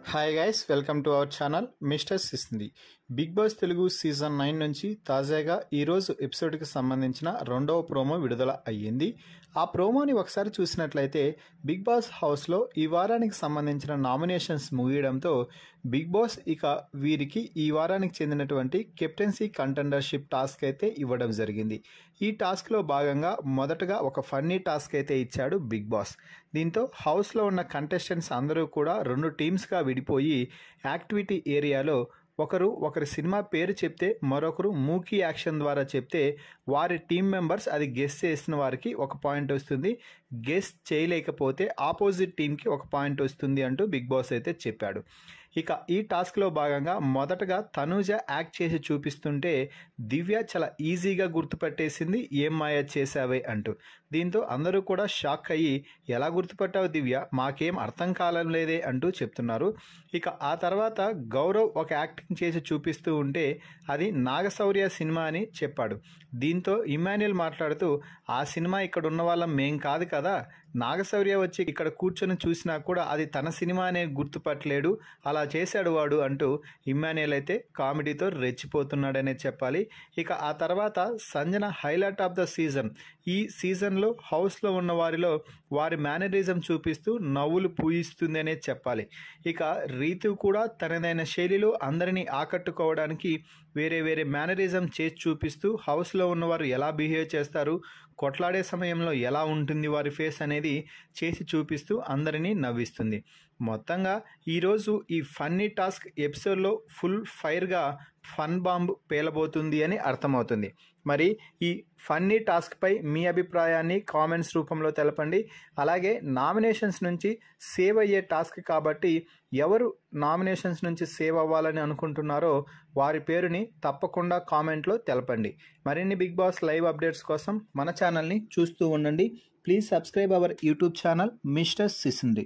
Hi guys, welcome to our channel mister సిసింది. Bigg Boss Telugu season 9 నుంచి తాజాగా ఈరోజు ఎపిసోడ్కి సంబంధించిన రెండవ ప్రోమో విడుదల అయ్యింది. ఆ ప్రోమోని ఒకసారి చూసినట్లయితే బిగ్ బాస్ హౌస్లో ఈ వారానికి సంబంధించిన నామినేషన్స్ ముగియడంతో బిగ్ బాస్ ఇక వీరికి ఈ వారానికి చెందినటువంటి కెప్టెన్సీ కంటెండర్షిప్ టాస్క్ అయితే ఇవ్వడం జరిగింది. ఈ టాస్క్లో భాగంగా మొదటగా ఒక ఫన్నీ టాస్క్ అయితే ఇచ్చాడు బిగ్ బాస్. దీంతో హౌస్లో ఉన్న కంటెస్టెంట్స్ అందరూ కూడా రెండు టీమ్స్గా విడిపోయి యాక్టివిటీ ఏరియాలో ఒకరి సినిమా పేరు చెప్తే మరొకరు మూకీ యాక్షన్ ద్వారా చెప్తే వారి టీం మెంబర్స్ అది గెస్ చేసిన వారికి ఒక పాయింట్ వస్తుంది, గెస్ చేయలేకపోతే ఆపోజిట్ టీంకి ఒక పాయింట్ వస్తుంది అంటూ బిగ్ బాస్ అయితే చెప్పాడు. ఇక ఈ టాస్క్లో భాగంగా మొదటగా తనూజ యాక్ట్ చేసి చూపిస్తుంటే దివ్య చాలా ఈజీగా గుర్తుపట్టేసింది ఏం మాయ చేసావే అంటూ. దీంతో అందరూ కూడా షాక్ అయ్యి ఎలా గుర్తుపట్టావు దివ్య, మాకేం అర్థం కాలం లేదే అంటూ చెప్తున్నారు. ఇక ఆ తర్వాత గౌరవ్ ఒక యాక్టింగ్ చేసి చూపిస్తూ ఉంటే అది నాగశౌర్య సినిమా అని చెప్పాడు. దీంతో ఇమాన్యుయల్ మాట్లాడుతూ ఆ సినిమా ఇక్కడ ఉన్న వాళ్ళం మేం కాదు కదా, నాగశౌర్య వచ్చి ఇక్కడ కూర్చొని చూసినా కూడా అది తన సినిమా అనే గుర్తుపట్టలేడు, అలా చేశాడు వాడు అంటూ ఇమ్మాన్యుయల్ అయితే కామెడీతో రెచ్చిపోతున్నాడనే చెప్పాలి. ఇక ఆ తర్వాత Sanjana highlight of the season. ఈ సీజన్లో హౌస్లో ఉన్న వారిలో వారి మేనరిజం చూపిస్తూ నవ్వులు పూయిస్తుందనే చెప్పాలి. ఇక రీతు కూడా తనదైన శైలిలో అందరినీ ఆకట్టుకోవడానికి వేరే మేనరిజం చేసి చూపిస్తూ హౌస్లో ఉన్నవారు ఎలా బిహేవ్ చేస్తారు, కొట్లాడే సమయంలో ఎలా ఉంటుంది వారి ఫేస్ అనేది చేసి చూపిస్తూ అందరినీ నవ్విస్తుంది. మొత్తంగా ఈరోజు ఈ ఫన్నీ టాస్క్ ఎపిసోడ్లో ఫుల్ ఫైర్గా ఫన్ బాంబ్ పేలబోతుంది అని అర్థమవుతుంది. మరి ఈ ఫన్నీ టాస్క్పై మీ అభిప్రాయాన్ని కామెంట్స్ రూపంలో తెలపండి. అలాగే నామినేషన్స్ నుంచి సేవ్ అయ్యే టాస్క్ కాబట్టి ఎవరు నామినేషన్స్ నుంచి సేవ్ అవ్వాలని అనుకుంటున్నారో వారి పేరుని తప్పకుండా కామెంట్లో తెలపండి. మరిన్ని బిగ్ బాస్ లైవ్ అప్డేట్స్ కోసం మన ఛానల్ని చూస్తూ ఉండండి. Please subscribe our YouTube channel mister సిసింది.